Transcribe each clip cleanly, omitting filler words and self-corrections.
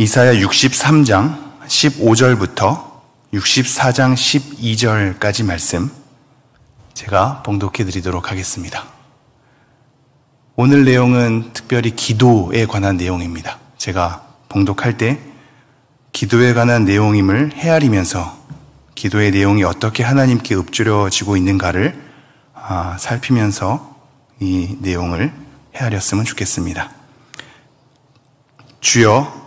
이사야 63장 15절부터 64장 12절까지 말씀 제가 봉독해 드리도록 하겠습니다. 오늘 내용은 특별히 기도에 관한 내용입니다. 제가 봉독할 때 기도에 관한 내용임을 헤아리면서 기도의 내용이 어떻게 하나님께 읊조려지고 있는가를 살피면서 이 내용을 헤아렸으면 좋겠습니다. 주여,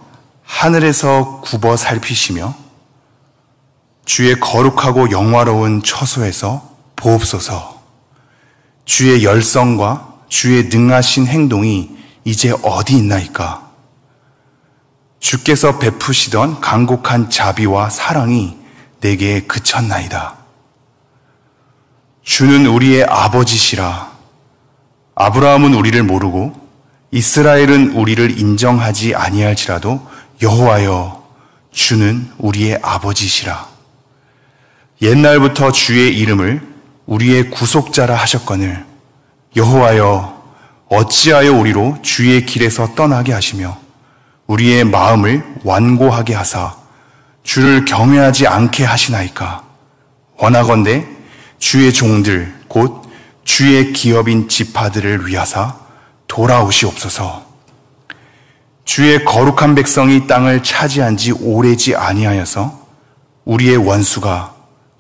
하늘에서 굽어 살피시며 주의 거룩하고 영화로운 처소에서 보옵소서. 주의 열성과 주의 능하신 행동이 이제 어디 있나이까? 주께서 베푸시던 간곡한 자비와 사랑이 내게 그쳤나이다. 주는 우리의 아버지시라. 아브라함은 우리를 모르고 이스라엘은 우리를 인정하지 아니할지라도 여호와여, 주는 우리의 아버지시라. 옛날부터 주의 이름을 우리의 구속자라 하셨거늘 여호와여, 어찌하여 우리로 주의 길에서 떠나게 하시며 우리의 마음을 완고하게 하사 주를 경외하지 않게 하시나이까? 원하건대 주의 종들 곧 주의 기업인 지파들을 위하사 돌아오시옵소서. 주의 거룩한 백성이 땅을 차지한 지 오래지 아니하여서 우리의 원수가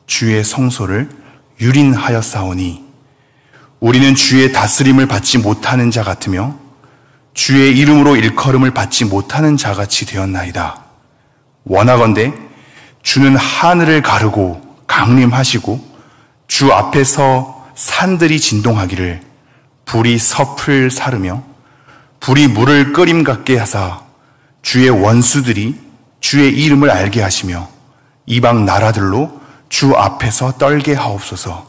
주의 성소를 유린하였사오니 우리는 주의 다스림을 받지 못하는 자 같으며 주의 이름으로 일컬음을 받지 못하는 자같이 되었나이다. 원하건대 주는 하늘을 가르고 강림하시고 주 앞에서 산들이 진동하기를 불이 섭을 사르며 불이 물을 끓임 같게 하사 주의 원수들이 주의 이름을 알게 하시며 이방 나라들로 주 앞에서 떨게 하옵소서.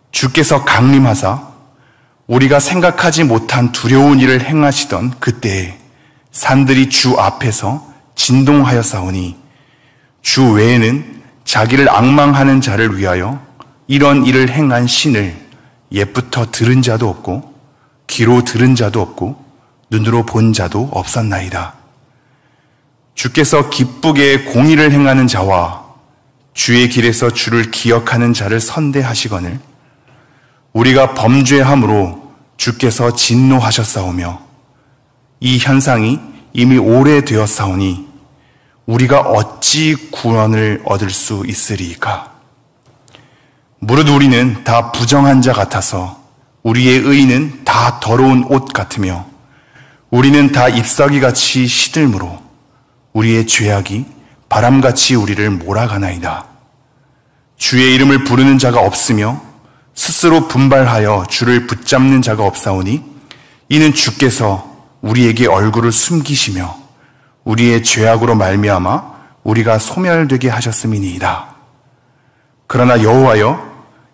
주께서 강림하사 우리가 생각하지 못한 두려운 일을 행하시던 그때에 산들이 주 앞에서 진동하였사오니 주 외에는 자기를 앙망하는 자를 위하여 이런 일을 행한 신을 옛부터 들은 자도 없고 귀로 들은 자도 없고 눈으로 본 자도 없었나이다. 주께서 기쁘게 공의를 행하는 자와 주의 길에서 주를 기억하는 자를 선대하시거늘 우리가 범죄함으로 주께서 진노하셨사오며 이 현상이 이미 오래되었사오니 우리가 어찌 구원을 얻을 수 있으리이까? 무릇 우리는 다 부정한 자 같아서 우리의 의는 다 더러운 옷 같으며 우리는 다 잎사귀같이 시들므로 우리의 죄악이 바람같이 우리를 몰아가나이다. 주의 이름을 부르는 자가 없으며 스스로 분발하여 주를 붙잡는 자가 없사오니 이는 주께서 우리에게 얼굴을 숨기시며 우리의 죄악으로 말미암아 우리가 소멸되게 하셨음이니이다. 그러나 여호와여,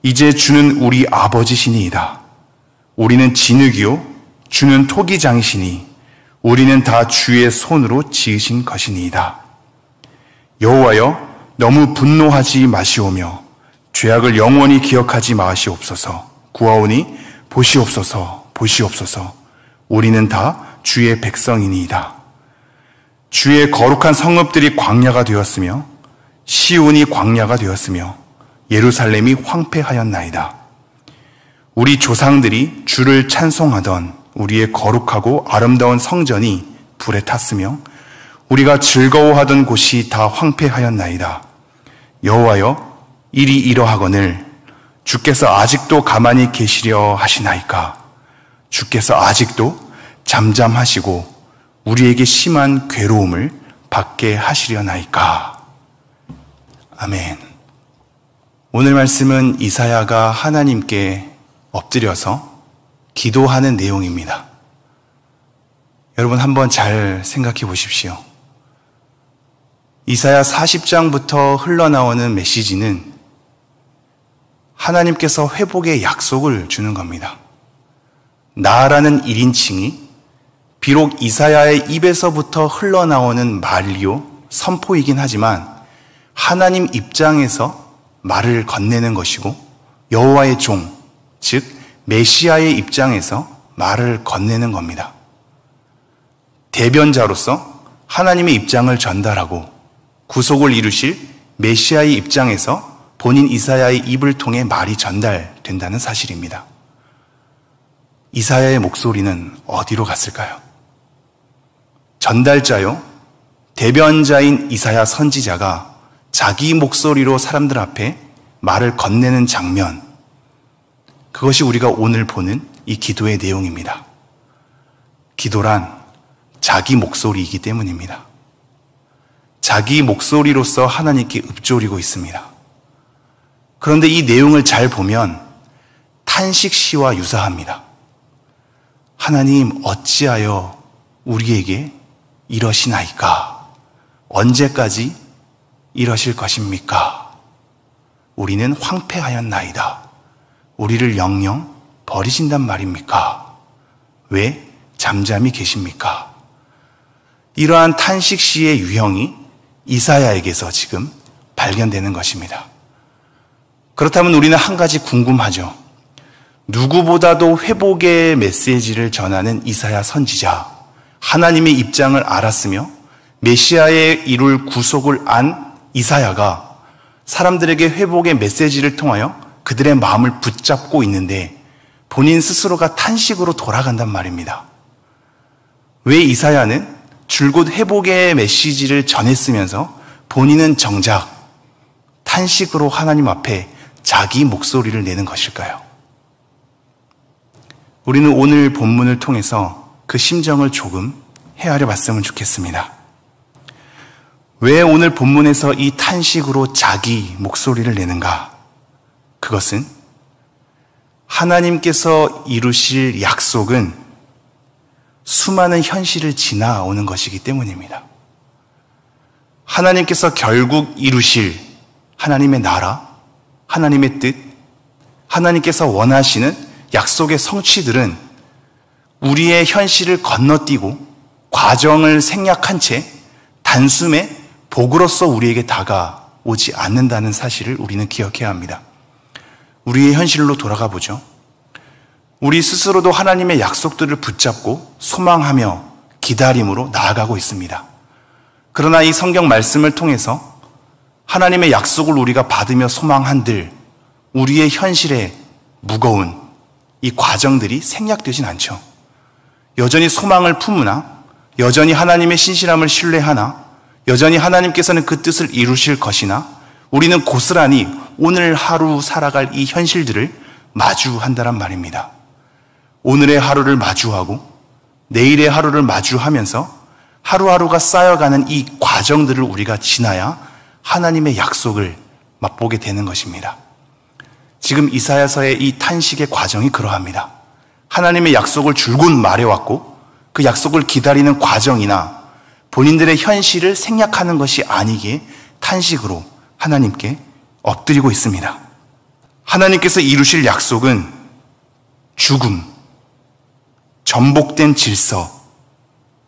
이제 주는 우리 아버지시니이다. 우리는 진흙이요 주는 토기장이시니 우리는 다 주의 손으로 지으신 것이니이다. 여호와여, 너무 분노하지 마시오며 죄악을 영원히 기억하지 마시옵소서. 구하오니 보시옵소서, 보시옵소서. 우리는 다 주의 백성이니이다. 주의 거룩한 성읍들이 광야가 되었으며 시온이 광야가 되었으며 예루살렘이 황폐하였나이다. 우리 조상들이 주를 찬송하던 우리의 거룩하고 아름다운 성전이 불에 탔으며 우리가 즐거워하던 곳이 다 황폐하였나이다. 여호와여, 일이 이러하거늘 주께서 아직도 가만히 계시려 하시나이까? 주께서 아직도 잠잠하시고 우리에게 심한 괴로움을 받게 하시려나이까? 아멘. 오늘 말씀은 이사야가 하나님께 엎드려서 기도하는 내용입니다. 여러분 한번 잘 생각해 보십시오. 이사야 40장부터 흘러나오는 메시지는 하나님께서 회복의 약속을 주는 겁니다. 나라는 1인칭이 비록 이사야의 입에서부터 흘러나오는 말이요 선포이긴 하지만 하나님 입장에서 말을 건네는 것이고 여호와의 종, 즉 메시아의 입장에서 말을 건네는 겁니다. 대변자로서 하나님의 입장을 전달하고 구속을 이루실 메시아의 입장에서 본인 이사야의 입을 통해 말이 전달된다는 사실입니다. 이사야의 목소리는 어디로 갔을까요? 전달자요, 대변자인 이사야 선지자가 자기 목소리로 사람들 앞에 말을 건네는 장면, 그것이 우리가 오늘 보는 이 기도의 내용입니다. 기도란 자기 목소리이기 때문입니다. 자기 목소리로서 하나님께 읊조리고 있습니다. 그런데 이 내용을 잘 보면 탄식시와 유사합니다. 하나님, 어찌하여 우리에게 이러시나이까? 언제까지 이러실 것입니까? 우리는 황폐하였나이다. 우리를 영영 버리신단 말입니까? 왜 잠잠히 계십니까? 이러한 탄식시의 유형이 이사야에게서 지금 발견되는 것입니다. 그렇다면 우리는 한 가지 궁금하죠. 누구보다도 회복의 메시지를 전하는 이사야 선지자, 하나님의 입장을 알았으며 메시아의 이룰 구속을 안 이사야가 사람들에게 회복의 메시지를 통하여 그들의 마음을 붙잡고 있는데 본인 스스로가 탄식으로 돌아간단 말입니다. 왜 이사야는 줄곧 회복의 메시지를 전했으면서 본인은 정작 탄식으로 하나님 앞에 자기 목소리를 내는 것일까요? 우리는 오늘 본문을 통해서 그 심정을 조금 헤아려 봤으면 좋겠습니다. 왜 오늘 본문에서 이 탄식으로 자기 목소리를 내는가? 그것은 하나님께서 이루실 약속은 수많은 현실을 지나오는 것이기 때문입니다. 하나님께서 결국 이루실 하나님의 나라, 하나님의 뜻, 하나님께서 원하시는 약속의 성취들은 우리의 현실을 건너뛰고 과정을 생략한 채 단숨에 복으로서 우리에게 다가오지 않는다는 사실을 우리는 기억해야 합니다. 우리의 현실로 돌아가 보죠. 우리 스스로도 하나님의 약속들을 붙잡고 소망하며 기다림으로 나아가고 있습니다. 그러나 이 성경 말씀을 통해서 하나님의 약속을 우리가 받으며 소망한들 우리의 현실에 무거운 이 과정들이 생략되진 않죠. 여전히 소망을 품으나, 여전히 하나님의 신실함을 신뢰하나, 여전히 하나님께서는 그 뜻을 이루실 것이나 우리는 고스란히 오늘 하루 살아갈 이 현실들을 마주한다란 말입니다. 오늘의 하루를 마주하고 내일의 하루를 마주하면서 하루하루가 쌓여가는 이 과정들을 우리가 지나야 하나님의 약속을 맛보게 되는 것입니다. 지금 이사야서의 이 탄식의 과정이 그러합니다. 하나님의 약속을 줄곧 말해왔고 그 약속을 기다리는 과정이나 본인들의 현실을 생략하는 것이 아니기에 탄식으로 하나님께 엎드리고 있습니다. 하나님께서 이루실 약속은 죽음, 전복된 질서,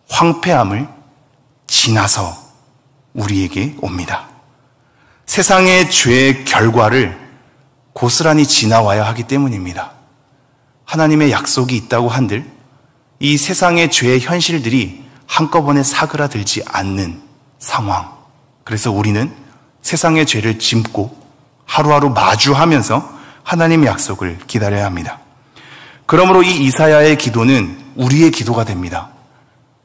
황폐함을 지나서 우리에게 옵니다. 세상의 죄의 결과를 고스란히 지나와야 하기 때문입니다. 하나님의 약속이 있다고 한들 이 세상의 죄의 현실들이 한꺼번에 사그라들지 않는 상황. 그래서 우리는 세상의 죄를 짚고 하루하루 마주하면서 하나님의 약속을 기다려야 합니다. 그러므로 이 이사야의 기도는 우리의 기도가 됩니다.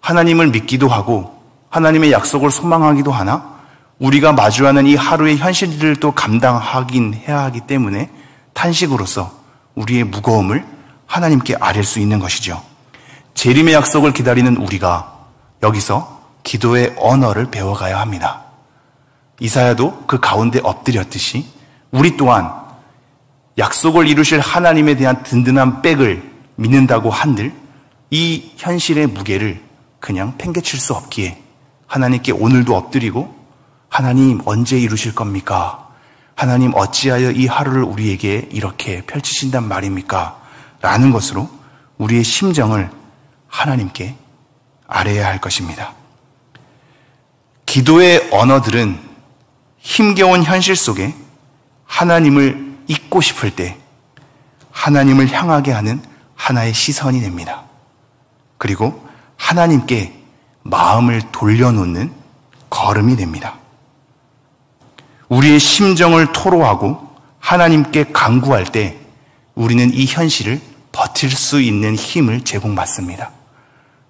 하나님을 믿기도 하고 하나님의 약속을 소망하기도 하나 우리가 마주하는 이 하루의 현실들을 또 감당하긴 해야 하기 때문에 탄식으로서 우리의 무거움을 하나님께 아뢰 수 있는 것이죠. 재림의 약속을 기다리는 우리가 여기서 기도의 언어를 배워가야 합니다. 이사야도 그 가운데 엎드렸듯이 우리 또한 약속을 이루실 하나님에 대한 든든한 백을 믿는다고 한들 이 현실의 무게를 그냥 팽개칠 수 없기에 하나님께 오늘도 엎드리고 하나님 언제 이루실 겁니까? 하나님 어찌하여 이 하루를 우리에게 이렇게 펼치신단 말입니까? 라는 것으로 우리의 심정을 하나님께 아뢰야 할 것입니다. 기도의 언어들은 힘겨운 현실 속에 하나님을 잊고 싶을 때 하나님을 향하게 하는 하나의 시선이 됩니다. 그리고 하나님께 마음을 돌려놓는 걸음이 됩니다. 우리의 심정을 토로하고 하나님께 간구할 때 우리는 이 현실을 버틸 수 있는 힘을 제공받습니다.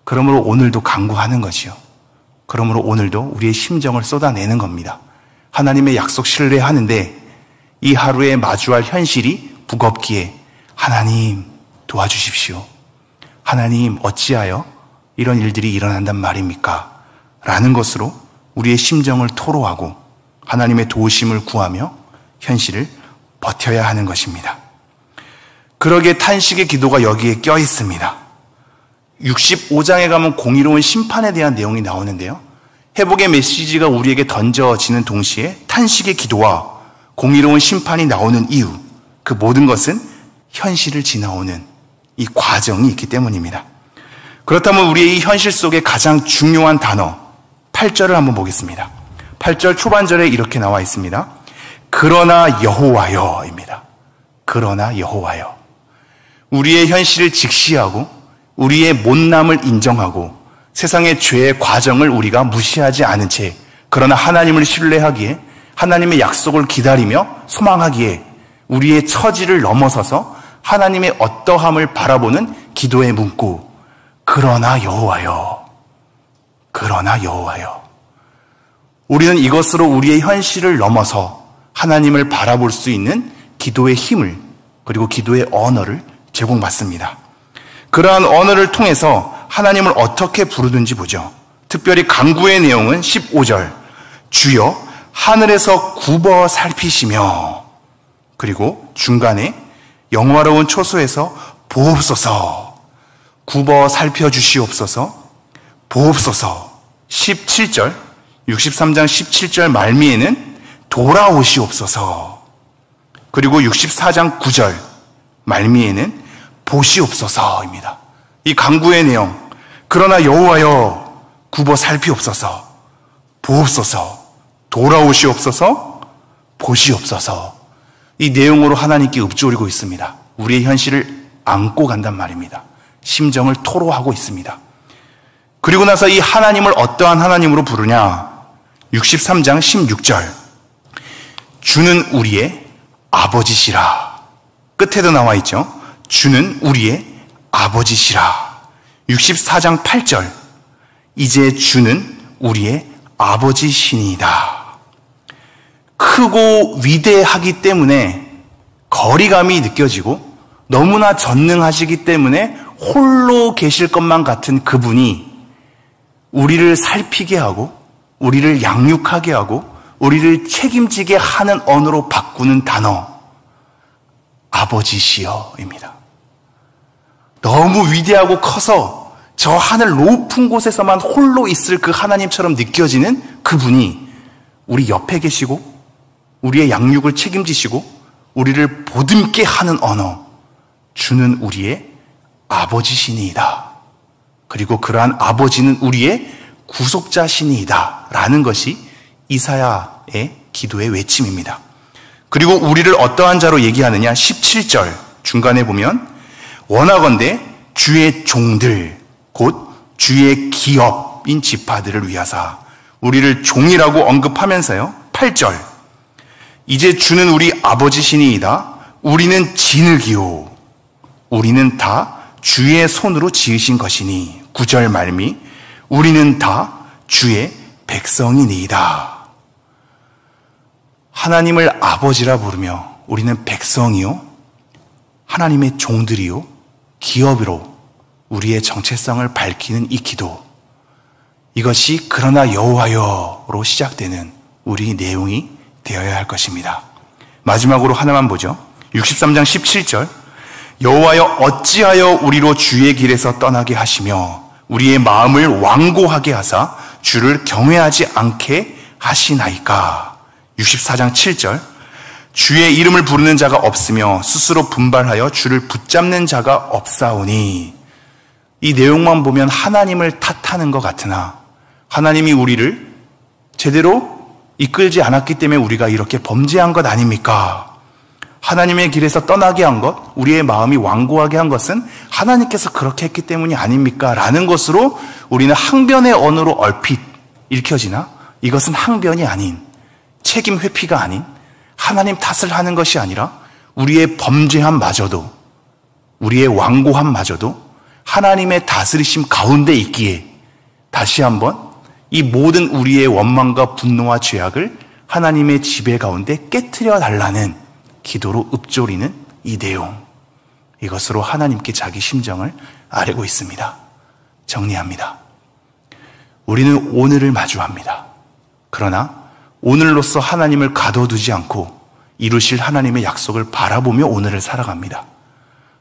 그러므로 오늘도 간구하는 것이요. 그러므로 오늘도 우리의 심정을 쏟아내는 겁니다. 하나님의 약속 신뢰하는데 이 하루에 마주할 현실이 무겁기에 하나님 도와주십시오. 하나님 어찌하여 이런 일들이 일어난단 말입니까? 라는 것으로 우리의 심정을 토로하고 하나님의 도우심을 구하며 현실을 버텨야 하는 것입니다. 그러기에 탄식의 기도가 여기에 껴 있습니다. 65장에 가면 공의로운 심판에 대한 내용이 나오는데요. 회복의 메시지가 우리에게 던져지는 동시에 탄식의 기도와 공의로운 심판이 나오는 이유, 그 모든 것은 현실을 지나오는 이 과정이 있기 때문입니다. 그렇다면 우리의 이 현실 속에 가장 중요한 단어 8절을 한번 보겠습니다. 8절 초반절에 이렇게 나와 있습니다. 그러나 여호와여입니다. 그러나 여호와여. 우리의 현실을 직시하고 우리의 못남을 인정하고 세상의 죄의 과정을 우리가 무시하지 않은 채 그러나 하나님을 신뢰하기에 하나님의 약속을 기다리며 소망하기에 우리의 처지를 넘어서서 하나님의 어떠함을 바라보는 기도의 문구 그러나 여호와여. 그러나 여호와여. 우리는 이것으로 우리의 현실을 넘어서 하나님을 바라볼 수 있는 기도의 힘을 그리고 기도의 언어를 제공받습니다. 그러한 언어를 통해서 하나님을 어떻게 부르든지 보죠. 특별히 간구의 내용은 15절 주여 하늘에서 굽어 살피시며 그리고 중간에 영화로운 초소에서 보옵소서 굽어 살펴주시옵소서 보옵소서 17절 63장 17절 말미에는 돌아오시옵소서 그리고 64장 9절 말미에는 보시옵소서입니다. 이 간구의 내용 그러나 여호와여 굽어 살피옵소서 보옵소서 돌아오시옵소서 보시옵소서 이 내용으로 하나님께 읊조리고 있습니다. 우리의 현실을 안고 간단 말입니다. 심정을 토로하고 있습니다. 그리고 나서 이 하나님을 어떠한 하나님으로 부르냐 63장 16절 주는 우리의 아버지시라 끝에도 나와 있죠. 주는 우리의 아버지시라 64장 8절 이제 주는 우리의 아버지시니이다. 크고 위대하기 때문에 거리감이 느껴지고 너무나 전능하시기 때문에 홀로 계실 것만 같은 그분이 우리를 살피게 하고 우리를 양육하게 하고 우리를 책임지게 하는 언어로 바꾸는 단어 아버지시여입니다. 너무 위대하고 커서 저 하늘 높은 곳에서만 홀로 있을 그 하나님처럼 느껴지는 그분이 우리 옆에 계시고 우리의 양육을 책임지시고 우리를 보듬게 하는 언어 주는 우리의 아버지시니이다. 그리고 그러한 아버지는 우리의 구속자시니이다 라는 것이 이사야의 기도의 외침입니다. 그리고 우리를 어떠한 자로 얘기하느냐 17절 중간에 보면 원하건대 주의 종들 곧 주의 기업인 지파들을 위하사 우리를 종이라고 언급하면서요 8절 이제 주는 우리 아버지시니이다. 우리는 진흙이요 우리는 다 주의 손으로 지으신 것이니 9절 말미 우리는 다 주의 백성이니이다. 하나님을 아버지라 부르며 우리는 백성이요 하나님의 종들이요 기업으로 우리의 정체성을 밝히는 이 기도 이것이 그러나 여호와여로 시작되는 우리 내용이 되어야 할 것입니다. 마지막으로 하나만 보죠. 63장 17절 여호와여 어찌하여 우리로 주의 길에서 떠나게 하시며 우리의 마음을 완고하게 하사 주를 경외하지 않게 하시나이까. 64장 7절 주의 이름을 부르는 자가 없으며 스스로 분발하여 주를 붙잡는 자가 없사오니. 이 내용만 보면 하나님을 탓하는 것 같으나 하나님이 우리를 제대로 이끌지 않았기 때문에 우리가 이렇게 범죄한 것 아닙니까? 하나님의 길에서 떠나게 한 것, 우리의 마음이 완고하게 한 것은 하나님께서 그렇게 했기 때문이 아닙니까? 라는 것으로 우리는 항변의 언어로 얼핏 읽혀지나 이것은 항변이 아닌, 책임 회피가 아닌 하나님 탓을 하는 것이 아니라 우리의 범죄함마저도, 우리의 완고함마저도 하나님의 다스리심 가운데 있기에 다시 한번 이 모든 우리의 원망과 분노와 죄악을 하나님의 지배 가운데 깨트려 달라는 기도로 읊조리는 이 내용, 이것으로 하나님께 자기 심정을 아뢰고 있습니다. 정리합니다. 우리는 오늘을 마주합니다. 그러나 오늘로서 하나님을 가둬두지 않고 이루실 하나님의 약속을 바라보며 오늘을 살아갑니다.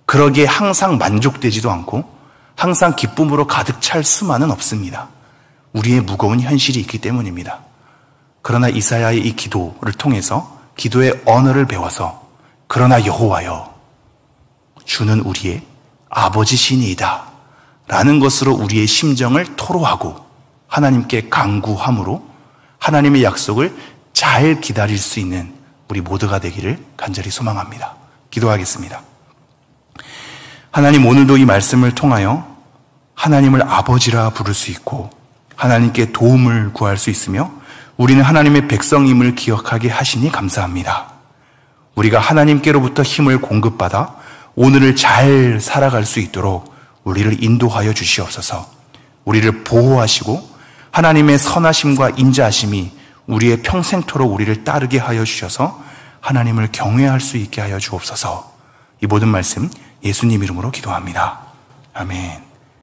그러기에 항상 만족되지도 않고 항상 기쁨으로 가득 찰 수만은 없습니다. 우리의 무거운 현실이 있기 때문입니다. 그러나 이사야의 이 기도를 통해서 기도의 언어를 배워서 그러나 여호와여 주는 우리의 아버지시니이다 라는 것으로 우리의 심정을 토로하고 하나님께 간구함으로 하나님의 약속을 잘 기다릴 수 있는 우리 모두가 되기를 간절히 소망합니다. 기도하겠습니다. 하나님, 오늘도 이 말씀을 통하여 하나님을 아버지라 부를 수 있고 하나님께 도움을 구할 수 있으며 우리는 하나님의 백성임을 기억하게 하시니 감사합니다. 우리가 하나님께로부터 힘을 공급받아 오늘을 잘 살아갈 수 있도록 우리를 인도하여 주시옵소서. 우리를 보호하시고 하나님의 선하심과 인자하심이 우리의 평생토록 우리를 따르게 하여 주셔서 하나님을 경외할 수 있게 하여 주옵소서. 이 모든 말씀 예수님 이름으로 기도합니다. 아멘.